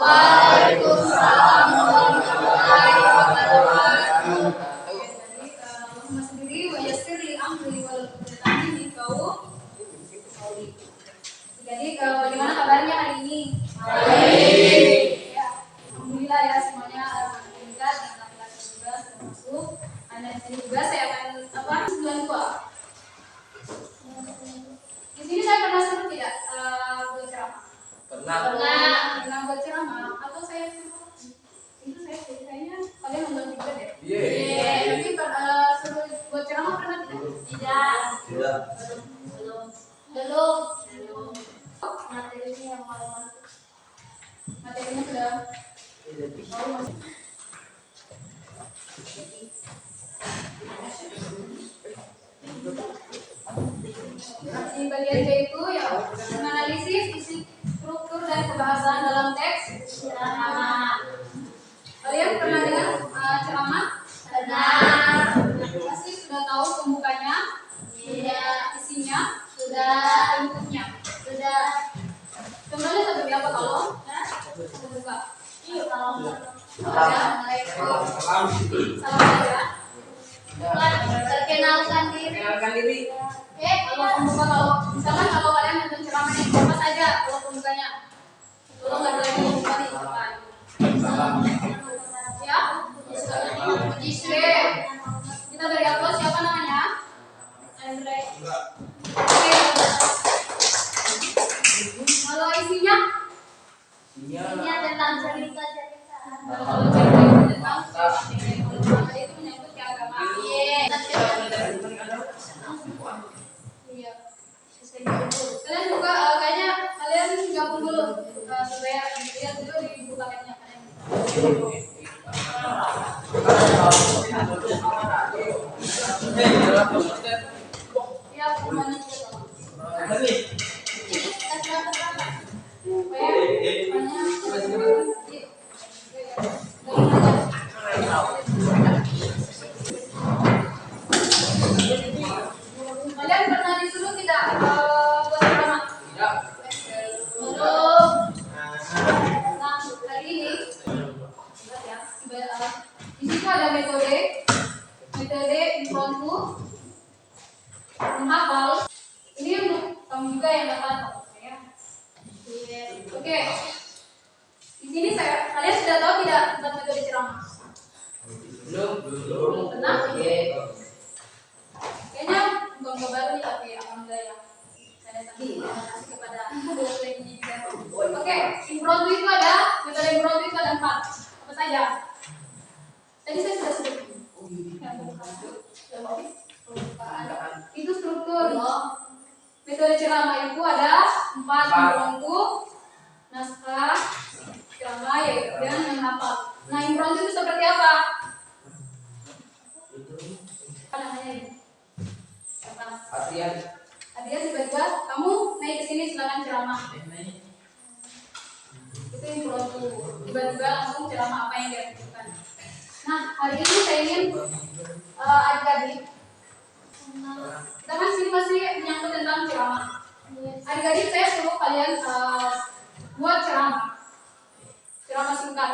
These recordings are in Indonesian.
Waalaikumsalam warahmatullahi wabarakatuh. Jadi sendiri wajasir li amri wal qudratani min qauli. Jadi bagaimana kabarnya hari ini? Baik. Ya, alhamdulillah ya semuanya alhamdulillah dan laki-laki juga termasuk. Anda di sini juga saya akan 92. Di sini saya pernah suruh tidak berceramah? Pernah berceramah atau saya suruh? Itu saya kayaknya kalian nonton juga deh. Iya. Tapi suruh berceramah pernah tidak? Tidak. Belum. Materinya yang malam materinya sudah masih. Di bagian C itu ya menganalisis isi struktur dan pembahasan dalam teks ceramah. Kalian pernah dengar ceramah? Pernah. Pasti sudah tahu pembukanya? Tidak. Isinya? Sudah. Bentuknya? Sudah. Contohnya seperti apa kalau membuka? Assalamualaikum. Salam ya. Perkenalkan diri. Oke, kalau pembuka misalkan kalau kalian nonton ceramah nih, apa saja kalau pembukanya? Tolong nggak boleh membuka di depan. Ya, Isre. Kita beri aplaus. Siapa namanya? Andre. Oke. Kalau isinya? Isinya tentang cerita-cerita. Kalau cerita itu tentang cerita itu menyangkut ke agama. Iya. Kalian juga kayaknya kalian gabung dulu supaya lihat dulu di buku paketnya kalian. Ya, gimana juga. Kalian pernah disuruh tidak buat ceramah? Tidak. Belum. Nah, hari ini di situ ada metode impromptu, menghafal. Ini untuk kamu juga yang dapat ya. Oke. Di sini kalian sudah tahu tidak tentang metode ceramah? Belum. Pernah? Kayaknya enggak baru nih tapi alhamdulillah ya. Saya tadi kasih kepada lagi juga. Oke, impromptu itu ada, metode impromptu itu ada 4. Apa saja? Tadi saya sudah sebut. Itu struktur. Metode ceramah itu ada 4 impromptu, naskah, ceramah dan menghafal. Nah, impromptu itu seperti apa? Apa namanya ini? Adian tiba-tiba kamu naik ke sini silakan ceramah. Itu impromptu. Tiba-tiba langsung ceramah apa yang dia butuhkan. Nah, hari ini saya ingin adik-adik. Kita kan sini masih menyangkut tentang ceramah. Adik-adik saya suruh kalian buat ceramah singkat.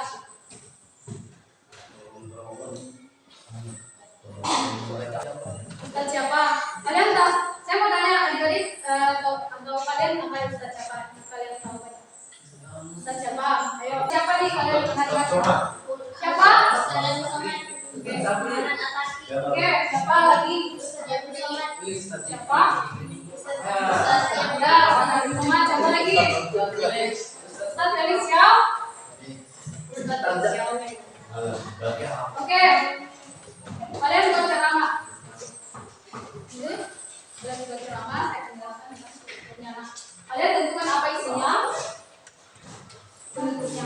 Ustaz siapa? Kalian tahu? Saya mau tanya adik-adik atau kalian tahu Ustaz siapa? Kalian tahu kan? Ustaz siapa? Ayo, siapa nih kalian ingat? Siapa? Oke, siapa lagi? Siapa? Ya, siapa lagi? Ustaz Felicial? Ustaz Felicial. Oke. Kalian buat ceramah. Kalian buat ceramah, saya tinggalkan strukturnya. Kalian tentukan apa isinya? Bentuknya.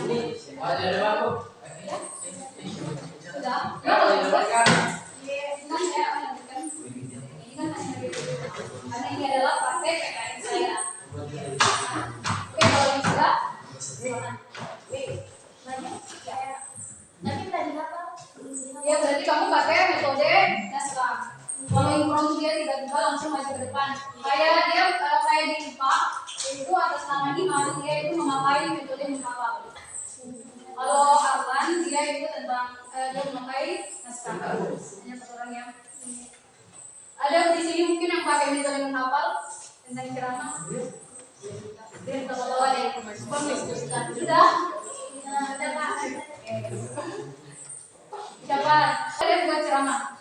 Sudah? Ya, kalau sudah. Dengan saya akan lanjutkan. Ini kan karena ini adalah praktek PKN saya. Oke, kalau ini sudah. Ya, berarti kamu pakai metode naskah. Kalau impromptu dia tiba-tiba langsung maju ke depan. Kayak dia saya di IPA itu atas nama Iman, dia itu memakai metode menghafal. Kalau Arlan dia itu tentang dia memakai naskah. Hanya satu orang yang ada di sini mungkin yang pakai metode menghafal tentang ceramah. Dia bawa deh. Sudah. Ada Pak. Siapa? Ada yang buat ceramah.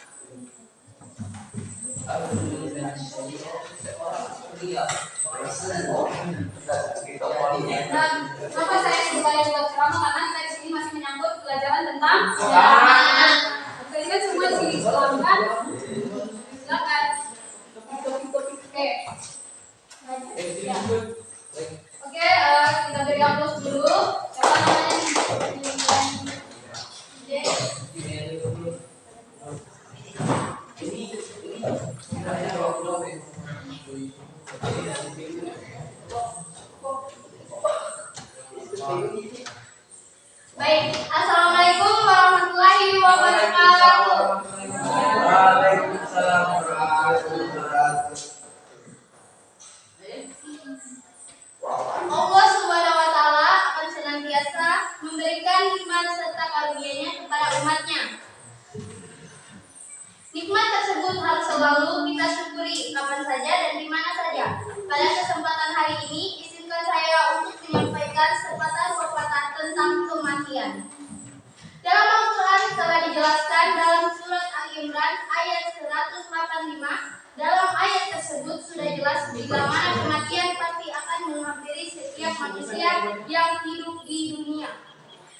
Dan kenapa saya supaya buat ceramah karena kita di sini masih menyangkut pelajaran tentang sejarah. Jadi kan semua di sini silakan. Silakan. Oke. Oke, kita beri aplaus dulu. Siapa namanya? Baik, assalamualaikum warahmatullahi wabarakatuh. Waalaikumsalam warahmatullahi wabarakatuh. Allah Subhanahu wa taala akan senantiasa memberikan nikmat serta karunia-Nya kepada umatnya. Nikmat tersebut harus selalu kita syukuri kapan saja dan di mana saja. Pada kesempatan hari ini, izinkan saya untuk menyampaikan sepatah pepatah tentang kematian. Dalam Al-Quran telah dijelaskan dalam surat Al-Imran ayat 185. Dalam ayat tersebut sudah jelas bila mana kematian pasti akan menghampiri setiap manusia yang hidup di dunia.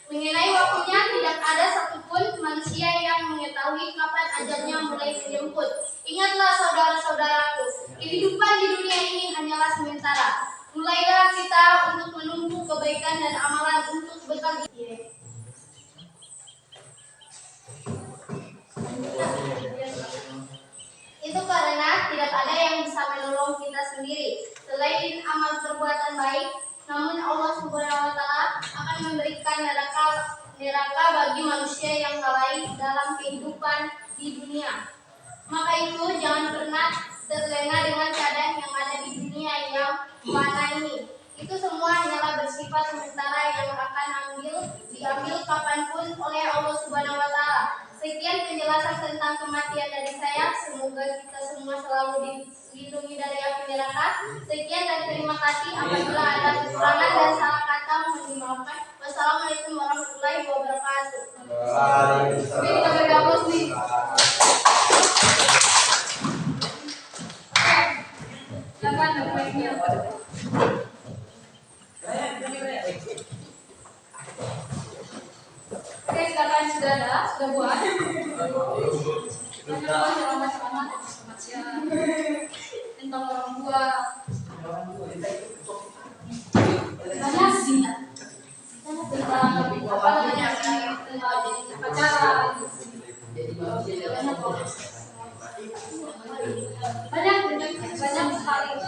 Mengenai waktunya, tidak ada satupun manusia yang mengetahui kapan ajalnya mulai menjemput. Ingatlah saudara-saudaraku, kehidupan di dunia ini hanyalah sementara. Mulailah kita untuk menumbuh kebaikan dan amalan untuk bekal itu karena tidak ada yang bisa menolong kita sendiri selain amal perbuatan baik. Namun Allah Subhanahu wa taala akan memberikan neraka bagi manusia yang lalai dalam kehidupan di dunia. Maka itu jangan pernah terlena dengan keadaan yang ada di dunia yang fana ini. Itu semua hanyalah bersifat sementara yang akan diambil kapanpun oleh Allah Subhanahu wa taala. Sekian penjelasan tentang kematian dari saya. Semoga kita semua selalu dilindungi dari api neraka. Sekian dan terima kasih. Apabila ada kekurangan dan salah kata mohon dimaafkan. Wassalamualaikum warahmatullahi wabarakatuh. Waalaikumsalam. Oke, kita beri aplaus nih. Silakan baiknya. Oke, silakan sudah ada, sudah buat. Ceramah-ceramah tentang orang tua. Banyak sih. Tentang apa namanya? Tentang pacaran. Banyak sekali.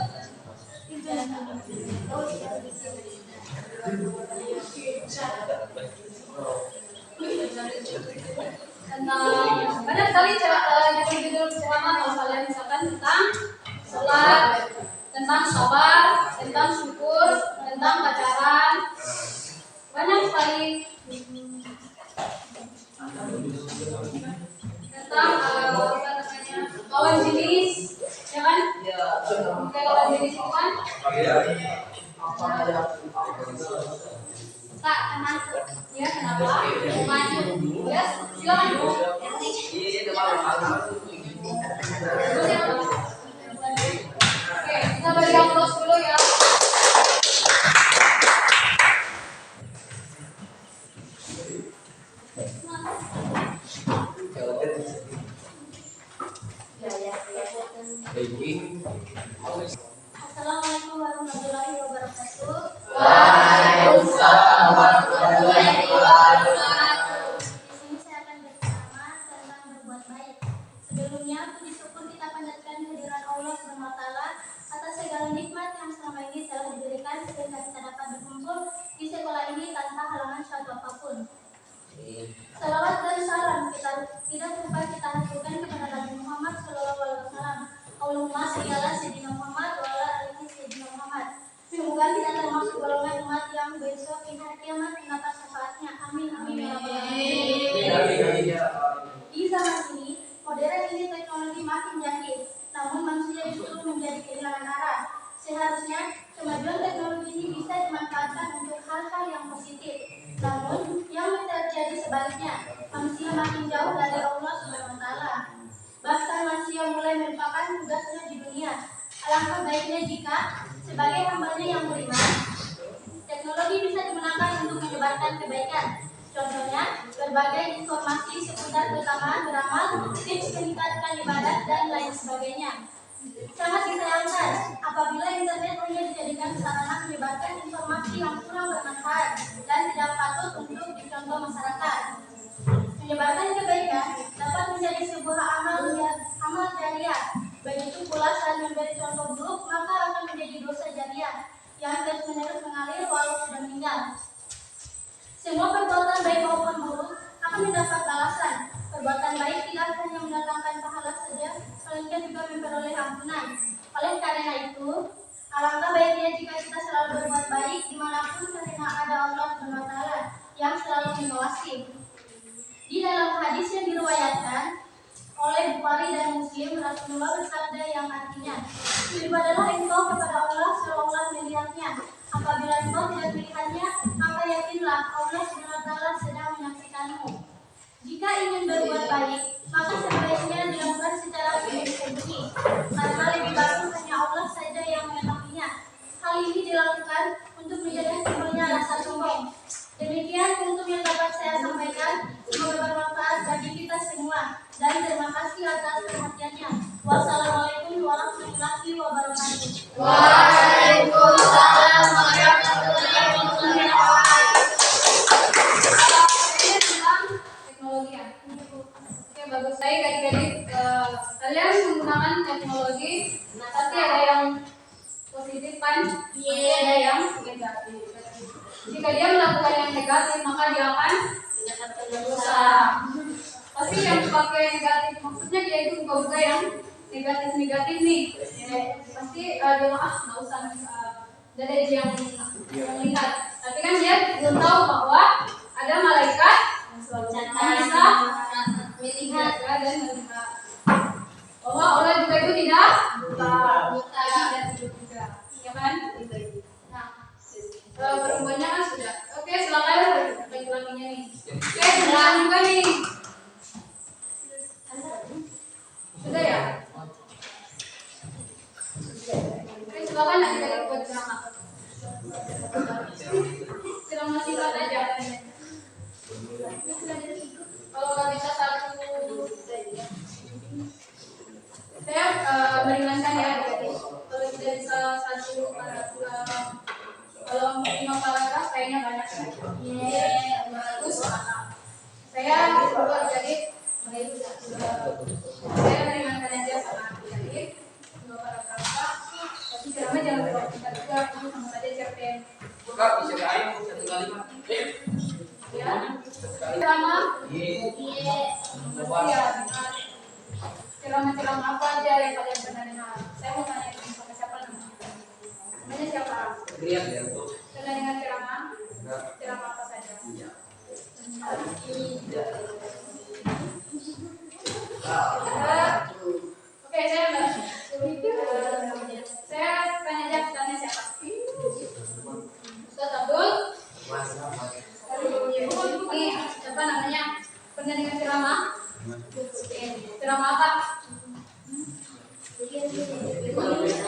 Tentang banyak sekali judul-judul ceramah kalau kalian misalkan tentang sholat, tentang sabar, tentang syukur, tentang pacaran, banyak sekali tentang lawan jenis, ya kan? Kayak lawan jenis itu kan? Kak, kenapa? Ya, kenapa? Mau maju? Ya, silakan. Oke, kita beri aplaus dulu ya. Assalamualaikum warahmatullahi wabarakatuh. Waalaikumsalam warahmatullahi wabarakatuh. Di sini saya akan berceramah tentang berbuat baik. Sebelumnya, puji syukur kita panjatkan kehadiran Allah Subhanahu wa taala atas segala nikmat yang selama ini telah diberikan sehingga kita dapat berkumpul di sekolah ini tanpa halangan suatu apapun. Salawat dan salam kita tidak lupa kita haturkan kepada Nabi Muhammad sallallahu alaihi wasallam. Allahumma shalli ala sayyidina Muhammad wa ala ali sayyidina Muhammad. Semoga kita termasuk golongan umat yang besok di hari kiamat mendapat syafaatnya. Amin amin ya rabbal alamin. Di zaman ini, modern ini teknologi makin canggih, namun manusia justru menjadi kehilangan arah. Seharusnya kemajuan teknologi ini bisa dimanfaatkan untuk hal-hal yang positif. Namun yang terjadi sebaliknya, manusia makin jauh dari Allah Subhanahu wa taala. Bahkan manusia mulai melupakan tugasnya di dunia. Alangkah baiknya jika sebagai hambanya yang beriman, teknologi bisa digunakan untuk menyebarkan kebaikan. Contohnya, berbagai informasi seputar keutamaan beramal, tips meningkatkan ibadat, dan lain sebagainya. Sangat disayangkan apabila internet hanya dijadikan sarana menyebarkan informasi yang kurang bermanfaat dan tidak patut untuk dicontoh masyarakat. Menyebarkan kebaikan dapat menjadi sebuah amal jariah. Begitu pula saat memberi contoh buruk, maka akan menjadi dosa jariah yang terus-menerus mengalir walau sudah meninggal. Semua perbuatan baik maupun buruk akan mendapat balasan. Perbuatan baik tidak hanya mendatangkan pahala saja, melainkan juga memperoleh ampunan. Oleh karena itu, alangkah baiknya jika kita selalu berbuat baik dimanapun, karena ada Allah SWT yang selalu mengawasi. Di dalam hadis yang diriwayatkan oleh Bukhari dan Muslim, Rasulullah bersabda yang artinya, beribadahlah engkau kepada Allah seolah melihatnya. Apabila engkau tidak melihatnya, maka yakinlah Allah SWT sedang menyaksikanmu. Jika ingin berbuat baik, maka sebaiknya dilakukan secara sembunyi-sembunyi, karena lebih bagus hanya Allah saja yang mengetahuinya. Hal ini dilakukan untuk menjaga timbulnya rasa sombong. Demikian untuk yang dapat saya sampaikan. Semoga bermanfaat bagi kita semua. Dan terima kasih atas perhatiannya. Wassalamualaikum warahmatullahi wabarakatuh. Waalaikumsalam warahmatullahi wabarakatuh. Teknologi ya. Oke, bagus. Baik adik-adik, kalian menggunakan teknologi, tapi ada yang positif kan? Ada yang negatif. Jika dia melakukan yang negatif, maka dia akan mendapatkan dosa. Pasti yang pakai negatif, maksudnya dia itu buka-buka yang negatif nih. Pasti dia nggak usah dari yang melihat. Tapi kan dia belum tahu bahwa ada malaikat yang bisa melihat dan melihat. Bahwa Allah juga itu tidak buta dan hidup juga, ya kan? Nah, perempuannya kan sudah. Oke, silakan laki-lakinya nih. Oke, kenalan juga nih. Sudah ya? Oke, silakan adik-adik buat ceramah. Ceramah singkat aja. Kalau nggak bisa satu, saya meringankan ya adik-adik. Kalau tidak bisa satu paragraf, kalau 5 paragraf kayaknya banyak ya. Bagus. Saya jadi saya meringankan aja sama adik-adik. 2 paragraf. Tapi ceramah jangan terlalu singkat juga, sama saja cerpen. Kak, bisa kain 1 kalimat. Ya. Ceramah. Iya. Ceramah apa aja yang kalian pernah dengar? Saya mau tanya sama siapa namanya? Namanya siapa? Lihat ya. Pernah dengar ceramah? Ceramah apa saja? Oke, saya tanya aja tanya siapa? Ustaz Abdul? Nih, siapa namanya? Pernah dengar ceramah? Ceramah apa?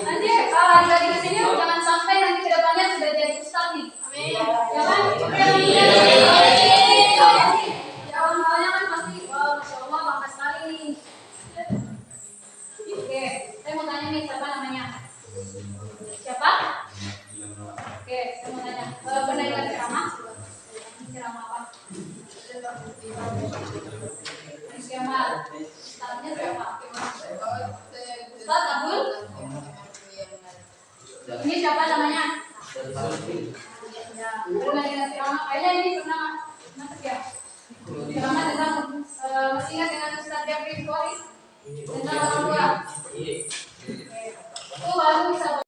Nanti kalau adik-adik kesini jangan sampai nanti kedepannya sudah jadi ustaz nih. Amin. Ya kan? Ya awalnya kan pasti, wow, masya Allah bangga sekali nih. Oke, saya mau tanya nih siapa namanya? Siapa? Oke, saya mau tanya. Pernah dengar ceramah? Ceramah apa? Kemal. Ustaznya siapa? Ustaz Abdul? Ini siapa namanya? Ya, pernah dengar ceramah? Kayaknya ini pernah ya? Ceramah tentang masih ingat dengan Ustaz Jeffrey Bukhari? Tentang orang tua. Itu baru bisa